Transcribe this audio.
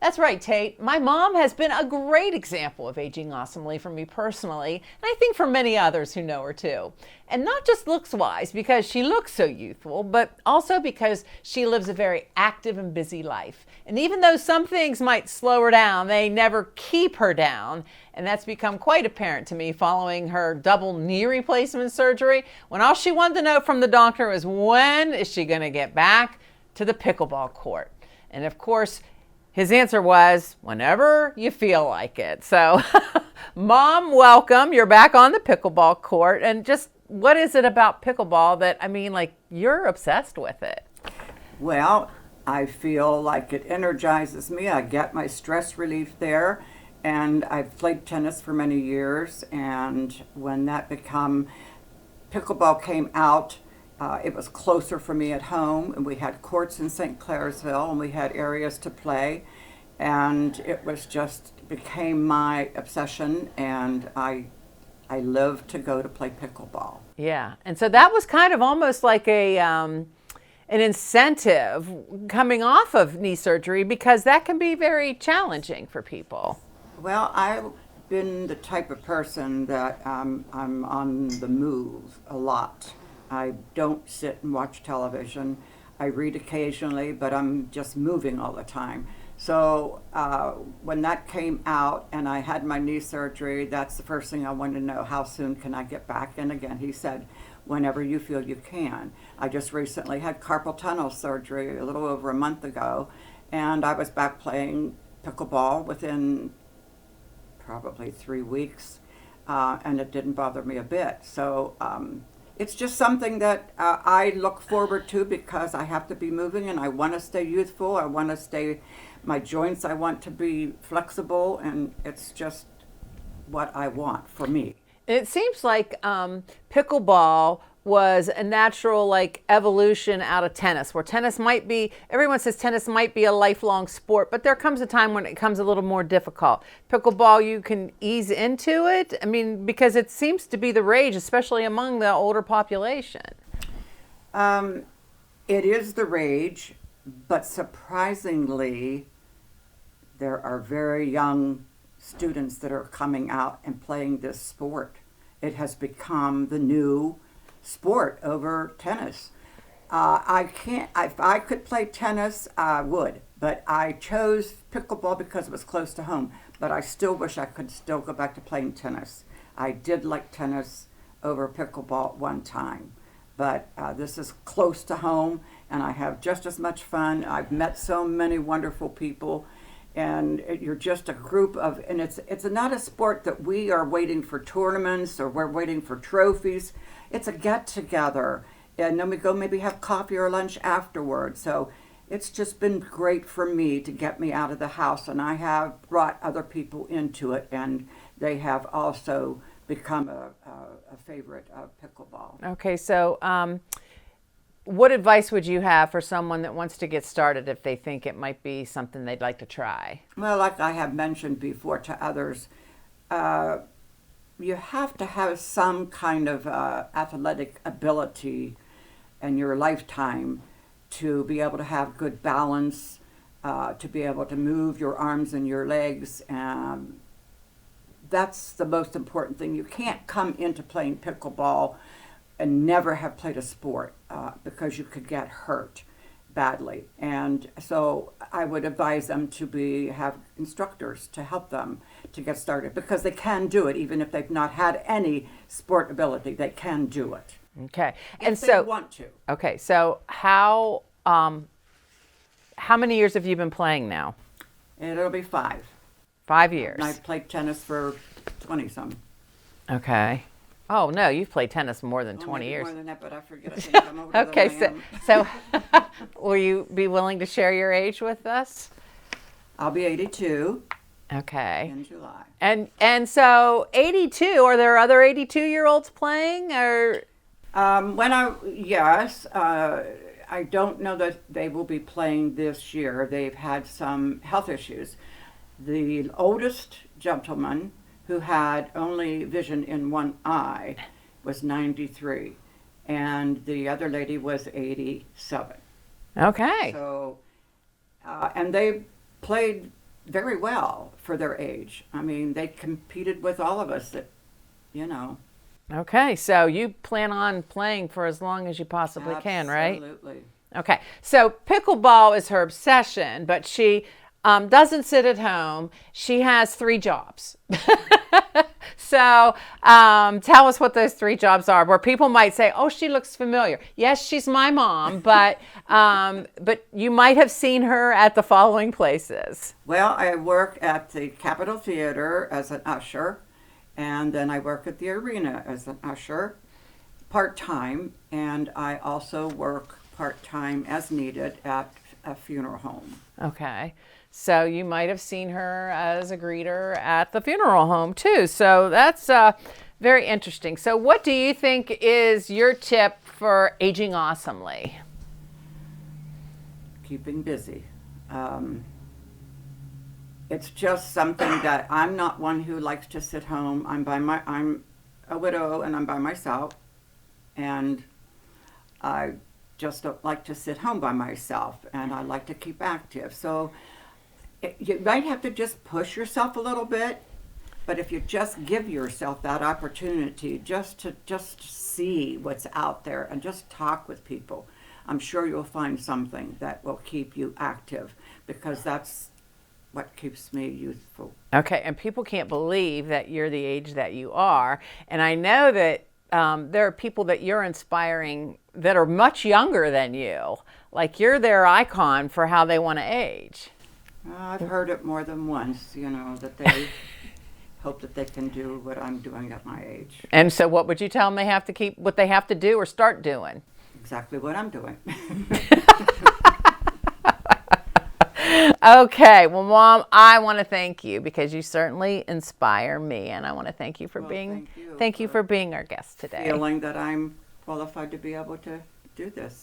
That's right, Tate. My mom has been a great example of aging awesomely for me personally, and I think for many others who know her too. And not just looks-wise, because she looks so youthful, but also because she lives a very active and busy life. And even though some things might slow her down, they never keep her down. And that's become quite apparent to me following her double knee replacement surgery, when all she wanted to know from the doctor was, when is she going to get back to the pickleball court? And of course, his answer was, whenever you feel like it. So, Mom, welcome. You're back on the pickleball court. And just what is it about pickleball that, you're obsessed with it? Well, I feel like it energizes me. I get my stress relief there. And I've played tennis for many years. And when pickleball came out, it was closer for me at home, and we had courts in St. Clairsville, and we had areas to play, and it was became my obsession, and I live to go to play pickleball. Yeah, and so that was kind of almost like an incentive coming off of knee surgery, because that can be very challenging for people. Well, I've been the type of person that I'm on the move a lot. I don't sit and watch television. I read occasionally, but I'm just moving all the time. So when that came out and I had my knee surgery, that's the first thing I wanted to know. How soon can I get back? And again, he said, whenever you feel you can. I just recently had carpal tunnel surgery a little over a month ago, and I was back playing pickleball within probably 3 weeks, and it didn't bother me a bit. So it's just something that I look forward to, because I have to be moving and I want to stay youthful. I want to stay, my joints, I want to be flexible, and it's just what I want for me. It seems like pickleball was a natural evolution out of tennis, where tennis might be, everyone says tennis might be a lifelong sport, but there comes a time when it comes a little more difficult. Pickleball, you can ease into it, because it seems to be the rage, especially among the older population. It is the rage, but surprisingly, there are very young students that are coming out and playing this sport. It has become the new sport over tennis. If I could play tennis, I would, but I chose pickleball because it was close to home, but I still wish I could still go back to playing tennis. I did like tennis over pickleball at one time, but this is close to home, and I have just as much fun. I've met so many wonderful people, and you're just a group of, and it's not a sport that we are waiting for tournaments or we're waiting for trophies. It's a get-together, and then we go maybe have coffee or lunch afterwards. So it's just been great for me to get me out of the house, and I have brought other people into it, and they have also become a favorite of pickleball. Okay, so what advice would you have for someone that wants to get started if they think it might be something they'd like to try? Well, like I have mentioned before to others, you have to have some kind of athletic ability in your lifetime to be able to have good balance, to be able to move your arms and your legs. That's the most important thing. You can't come into playing pickleball and never have played a sport because you could get hurt badly. And so I would advise them to have instructors to help them to get started, because they can do it even if they've not had any sport ability. They can do it. Okay. If they want to. Okay, so how many years have you been playing now? It'll be 5. 5 years. And I've played tennis for 20-some. Okay. Oh, no, you've played tennis more than 20 years. More than that, but I forget. I think I'm older Okay, than I am. so will you be willing to share your age with us? I'll be 82 Okay. in July. And so 82, are there other 82-year-olds playing, or? Yes, I don't know that they will be playing this year. They've had some health issues. The oldest gentleman, who had only vision in one eye, was 93, and the other lady was 87. Okay. So, and they played very well for their age. I mean, they competed with all of us that, you know. Okay, so you plan on playing for as long as you possibly can, right? Absolutely. Okay, so pickleball is her obsession, but she doesn't sit at home. She has 3 jobs. So tell us what those 3 jobs are, where people might say, "Oh, she looks familiar." Yes, she's my mom, but you might have seen her at the following places. Well, I work at the Capitol Theater as an usher, and then I work at the arena as an usher part-time, and I also work part-time as needed at a funeral home. Okay. So you might have seen her as a greeter at the funeral home too. So that's very interesting. So what do you think is your tip for aging awesomely? Keeping busy. It's just something that I'm not one who likes to sit home. I'm a widow and I'm by myself, and I just don't like to sit home by myself, and I like to keep active. So you might have to just push yourself a little bit, but if you just give yourself that opportunity just to see what's out there and just talk with people, I'm sure you'll find something that will keep you active, because that's what keeps me youthful. Okay, and people can't believe that you're the age that you are. And I know that there are people that you're inspiring that are much younger than you. Like you're their icon for how they want to age. I've heard it more than once, that they hope that they can do what I'm doing at my age. And so what would you tell them what they have to do or start doing? Exactly what I'm doing. Okay, well, Mom, I want to thank you because you certainly inspire me, and I want to thank you for thank you for being our guest today. Feeling that I'm qualified to be able to do this.